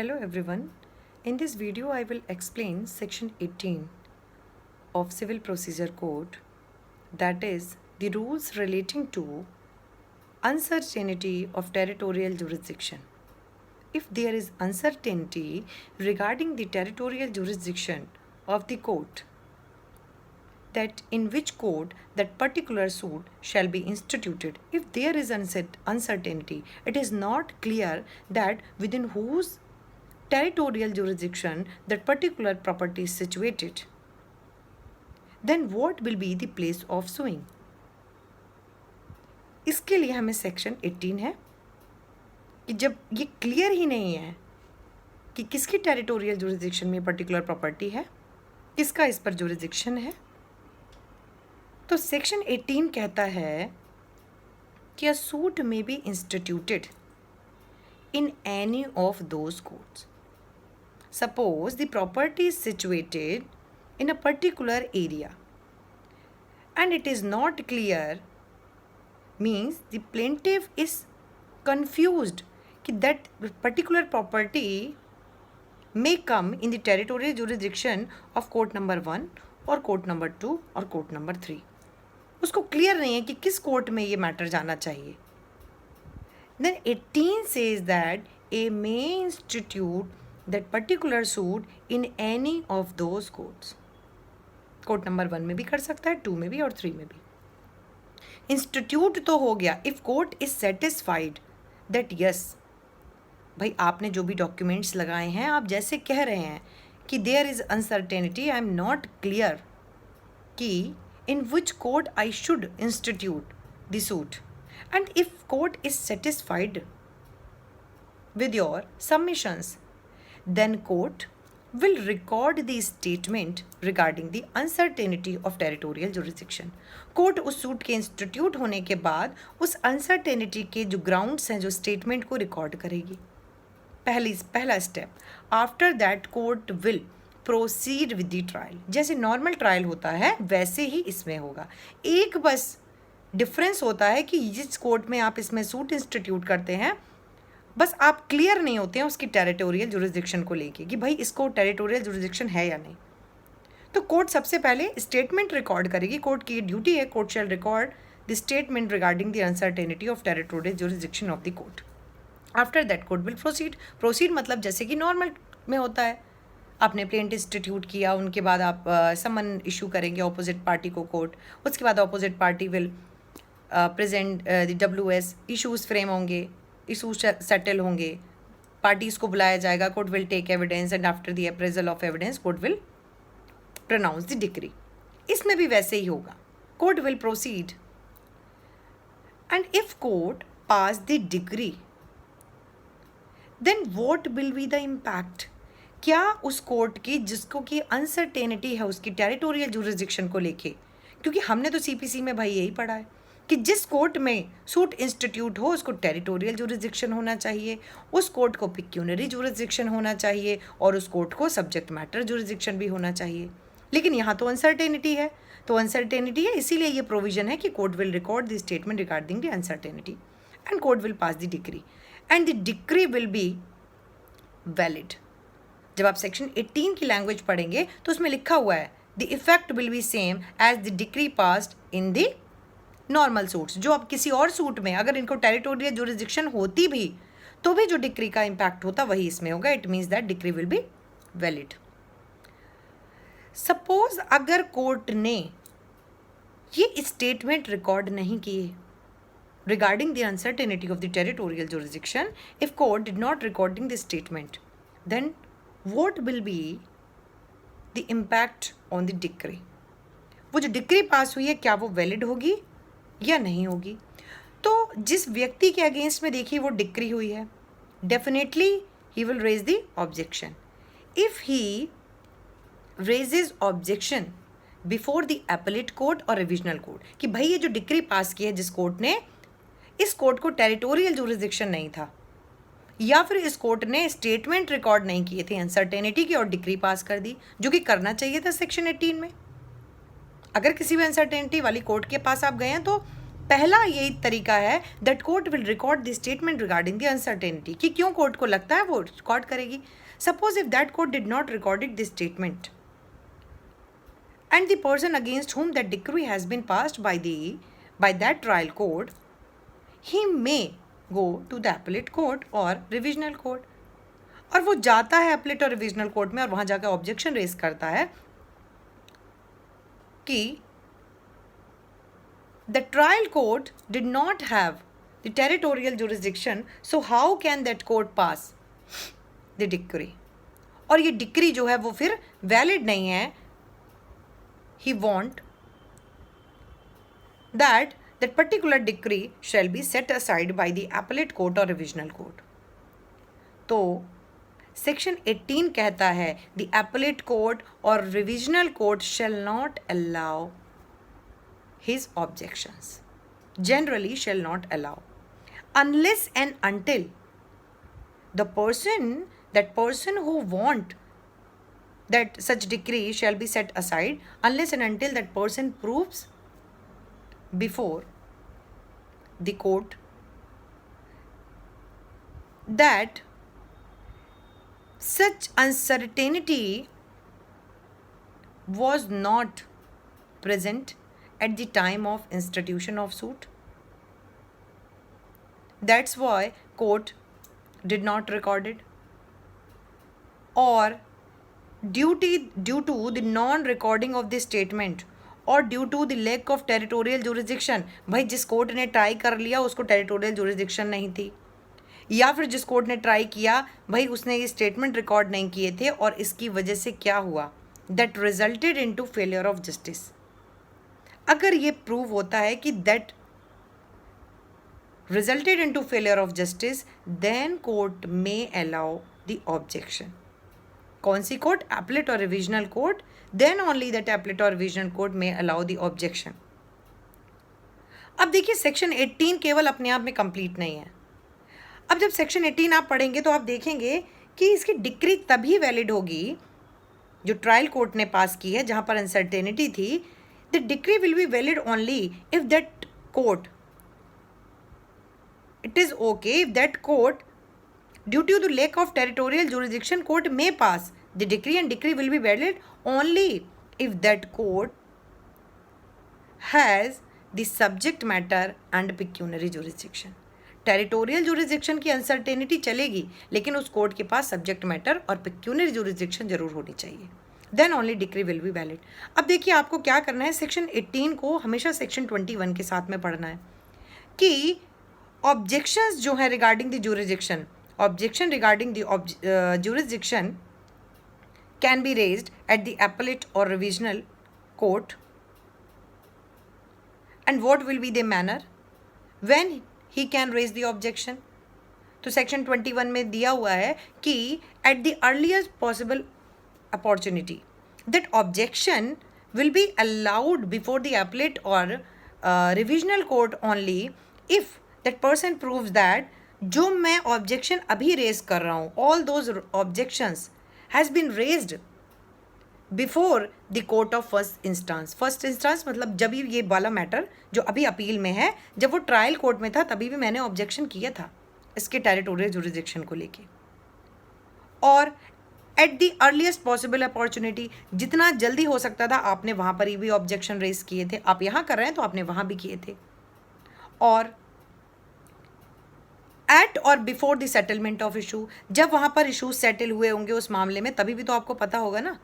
Hello everyone. In this video I will explain section 18 of Civil Procedure Code, that is the rules relating to uncertainty of territorial jurisdiction. If there is uncertainty regarding the territorial jurisdiction of the court, that in which court that particular suit shall be instituted. If there is uncertainty, it is not clear that within whose territorial jurisdiction that particular property is situated, then what will be the place of suing? इसके लिए हमें section 18 है कि जब ये clear ही नहीं है कि किसकी टेरिटोरियल जुरिस्डिक्शन में पर्टिकुलर प्रॉपर्टी है, किसका इस पर जुरिस्डिक्शन है, तो सेक्शन 18 कहता है कि अ suit may be instituted in any of those courts. Suppose the property is situated in a particular area and it is not clear, means the plaintiff is confused that particular property may come in the territorial jurisdiction of court number 1 or court number 2 or court number 3. उसको clear नहीं है कि किस court में ये matter जाना चाहिए. Then 18 says that a may institute that particular suit in any of those courts. Court number 1 में भी कर सकता है, 2 में भी और 3 में भी. इंस्टीट्यूट तो हो गया if court is satisfied that yes, भाई आपने जो भी डॉक्यूमेंट्स लगाए हैं, आप जैसे कह रहे हैं कि there is uncertainty, I am not clear कि in which court I should institute the suit, and if court is satisfied with your submissions, then court will record the statement regarding the uncertainty of territorial jurisdiction. Court उस suit के institute होने के बाद उस uncertainty के जो grounds हैं, जो स्टेटमेंट को रिकॉर्ड करेगी. पहला step. After that court will proceed with the trial. जैसे नॉर्मल ट्रायल होता है वैसे ही इसमें होगा. एक बस डिफरेंस होता है कि जिस कोर्ट में आप इसमें सूट इंस्टीट्यूट करते हैं, बस आप क्लियर नहीं होते हैं उसकी टेरिटोरियल जुरिस्डिक्शन को लेके कि भाई इसको टेरिटोरियल जुरिस्डिक्शन है या नहीं. तो कोर्ट सबसे पहले स्टेटमेंट रिकॉर्ड करेगी. कोर्ट की ड्यूटी है, court shell record the statement regarding the uncertainty of territorial jurisdiction of the court. After that court will proceed मतलब जैसे कि नॉर्मल में होता है, आपने प्लेंट इंस्टीट्यूट किया, उनके बाद आप समन इशू करेंगे ऑपोजिट पार्टी को कोर्ट. उसके बाद opposite party will present the WS, issues frame होंगे, इशूज सेटल होंगे, पार्टीज़ को बुलाया जाएगा, court will take evidence and after the appraisal of evidence court will pronounce the decree. इसमें भी वैसे ही होगा. Court will proceed and if court pass the decree, then what will be the impact. क्या उस कोर्ट की जिसको कि अनसर्टेनिटी है उसकी टेरिटोरियल जुरिस्डिक्शन को लेके, क्योंकि हमने तो CPC में भाई यही पढ़ा है कि जिस कोर्ट में सूट इंस्टीट्यूट हो उसको टेरिटोरियल जुरिस्डिक्शन होना चाहिए, उस कोर्ट को पिक्यूनरी जुरिस्डिक्शन होना चाहिए और उस कोर्ट को सब्जेक्ट मैटर जुरिस्डिक्शन भी होना चाहिए. लेकिन यहाँ तो अनसर्टेनिटी है, इसीलिए ये प्रोविजन है कि court will record the statement regarding the uncertainty and court will pass the decree and the decree will be valid. जब आप सेक्शन 18 की लैंग्वेज पढ़ेंगे तो उसमें लिखा हुआ है the effect will be same as the decree passed in the normal suits. जो अब किसी और सूट में अगर इनको टेरिटोरियल जुरिस्डिक्शन होती भी तो भी जो डिक्री का इम्पैक्ट होता वही इसमें होगा. It means that decree will be valid. Suppose अगर कोर्ट ने ये स्टेटमेंट रिकॉर्ड नहीं किए regarding the uncertainty of the territorial jurisdiction, if court did not recording the statement, then what will be the impact on the decree. वो जो decree pass हुई है क्या वो वैलिड होगी या नहीं होगी. तो जिस व्यक्ति के अगेंस्ट में देखिए वो डिक्री हुई है, definitely he will raise the objection. If he raises objection before the appellate court और रिविजनल कोर्ट कि भाई ये जो डिक्री पास की है जिस कोर्ट ने, इस कोर्ट को टेरिटोरियल जुरिस्डिक्शन नहीं था, या फिर इस कोर्ट ने स्टेटमेंट रिकॉर्ड नहीं किए थे अनसर्टेनिटी की और डिक्री पास कर दी, जो कि करना चाहिए था सेक्शन 18 में. अगर किसी भी अनसर्टेनिटी वाली कोर्ट के पास आप गए हैं तो पहला यही तरीका है that court will record the statement regarding the uncertainty, कि क्यों कोर्ट को लगता है वो रिकॉर्ड करेगी. Suppose if that court did not recorded the statement and the person against whom that decree has been passed by that trial court, he may go to the appellate court or revisional court. और वो जाता है appellate और revisional court में और वहाँ जाकर objection raise करता है कि the trial court did not have the territorial jurisdiction, so how can that court pass the decree. और ये डिक्री जो है वो फिर वैलिड नहीं है. He want that particular decree shall be set aside by the appellate court or revisional court. तो section 18 कहता है the appellate court or revisional court shall not allow his objections, generally shall not allow, unless and until that person who want that such decree shall be set aside, unless and until that person proves before the court that such uncertainty was not present at the time of institution of suit. That's why court did not record it, or due to the non-recording of the statement और due to the lack of territorial jurisdiction. भाई जिस court ने try कर लिया उसको territorial jurisdiction नहीं थी, या फिर जिस कोर्ट ने ट्राई किया भाई उसने ये स्टेटमेंट रिकॉर्ड नहीं किए थे, और इसकी वजह से क्या हुआ, that resulted into failure of justice. अगर ये प्रूव होता है कि that resulted into failure of justice, then court may allow the objection. कौन सी कोर्ट? एपलेट और revisional court. Then only that appellate और revisional court may allow the objection. अब देखिए सेक्शन 18 केवल अपने आप में कंप्लीट नहीं है. अब जब सेक्शन 18 आप पढ़ेंगे तो आप देखेंगे कि इसकी डिक्री तभी वैलिड होगी जो ट्रायल कोर्ट ने पास की है जहां पर अनसर्टेनिटी थी. The decree will be valid only if that court, it is okay if that court, due to the lack of territorial jurisdiction, court may pass the decree, and decree will be valid only if that court has the subject matter and pecuniary jurisdiction. Territorial jurisdiction की uncertainty चलेगी, लेकिन उस court के पास subject matter और pecuniary jurisdiction जरूर होनी चाहिए. Then only decree will be valid. अब देखिए आपको क्या करना है, सेक्शन 18 को हमेशा सेक्शन 21 के साथ में पढ़ना है कि ऑब्जेक्शंस जो है regarding the jurisdiction, objection regarding the jurisdiction can be raised at the appellate और revisional court, and what will be the manner when he can raise the objection. तो सेक्शन 21 में दिया हुआ है कि at the earliest possible opportunity that objection will be allowed before the appellate और revisional court only if that person proves that जो मैं objection अभी रेज कर रहा हूँ, all those objections has been raised before the court of first instance. First instance मतलब जब ये वाला मैटर जो अभी अपील में है, जब वो ट्रायल कोर्ट में था तभी भी मैंने ऑब्जेक्शन किया था इसके टेरिटोरियल जुरिसडिक्शन को लेके. और eight the earliest possible opportunity, जितना जल्दी हो सकता था आपने वहाँ पर ही भी ऑब्जेक्शन रेज किए थे. आप यहाँ कर रहे हैं तो आपने वहाँ भी किए थे. और एट और before the settlement of issue, जब वहाँ पर इशू सेटल हुए होंगे उस मामले में, तभी भी तो आपको पता होगा ना.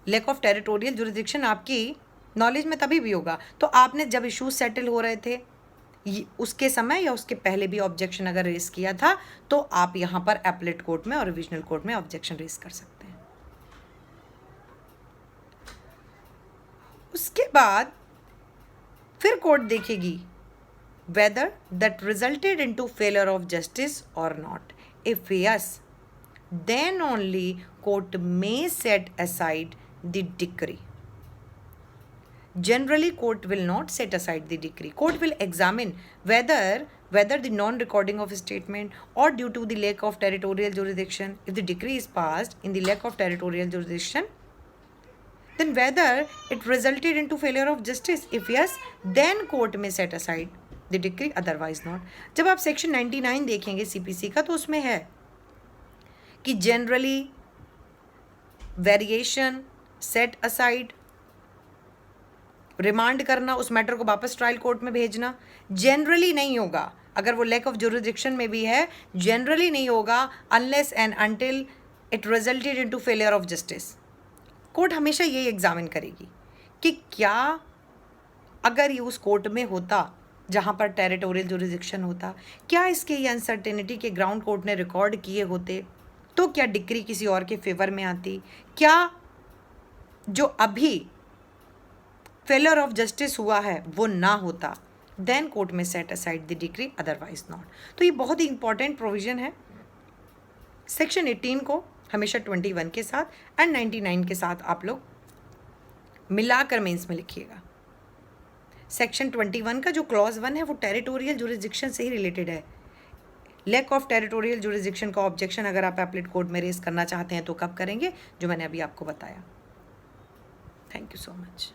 लैक ऑफ टेरिटोरियल जुरिसडिक्शन आपकी नॉलेज में तभी भी होगा. तो आपने जब इशू सेटल हो रहे थे उसके समय या उसके पहले भी ऑब्जेक्शन अगर रेज किया था, तो आप यहाँ पर एपलेट कोर्ट में और रिविजनल कोर्ट में ऑब्जेक्शन रेज कर सकते हैं. उसके बाद फिर कोर्ट देखेगी whether that resulted into failure of justice or not. If yes, then only court may set aside the decree. Generally court will not set aside the decree. Court will examine whether the non-recording of a statement or due to the lack of territorial jurisdiction, if the decree is passed in the lack of territorial jurisdiction, then whether it resulted into failure of justice. If yes, then court may set aside the decree otherwise not. जब आप section 99 देखेंगे CPC का, तो उसमें है कि generally variation, set aside, remand करना, उस मैटर को वापस ट्रायल कोर्ट में भेजना जनरली नहीं होगा। अगर वो लैक ऑफ जुरिडिक्शन में भी है, जनरली नहीं होगा unless and until it resulted into failure of justice. Court हमेशा ये एग्जामिन करेगी कि क्या अगर ये उस कोर्ट में होता जहाँ पर टेरिटोरियल जुरिडिक्शन होता, क्या इसके ये अनसर्टेनिटी के ग्राउंड कोर्ट ने रिकॉर्ड किए होते, तो क्या डिक्री किसी और के फेवर में आती, क्या जो अभी फेलियर ऑफ जस्टिस हुआ है वो ना होता, देन कोर्ट में set aside the decree otherwise not. तो ये बहुत ही इंपॉर्टेंट प्रोविजन है। सेक्शन 18 को हमेशा 21 के साथ एंड 99 के साथ आप लोग मिलाकर मेंस में लिखिएगा। सेक्शन 21 का जो क्लॉज 1 है वो टेरिटोरियल जुरिडिक्शन से ही रिलेटेड है। लैक ऑफ टेरिटोरियल जुरिडिक्शन का ऑब्जेक्शन अगर आप एपलेट कोर्ट में रेज करना चाहते हैं तो कब करेंगे, जो मैंने अभी आपको बताया। Thank you so much.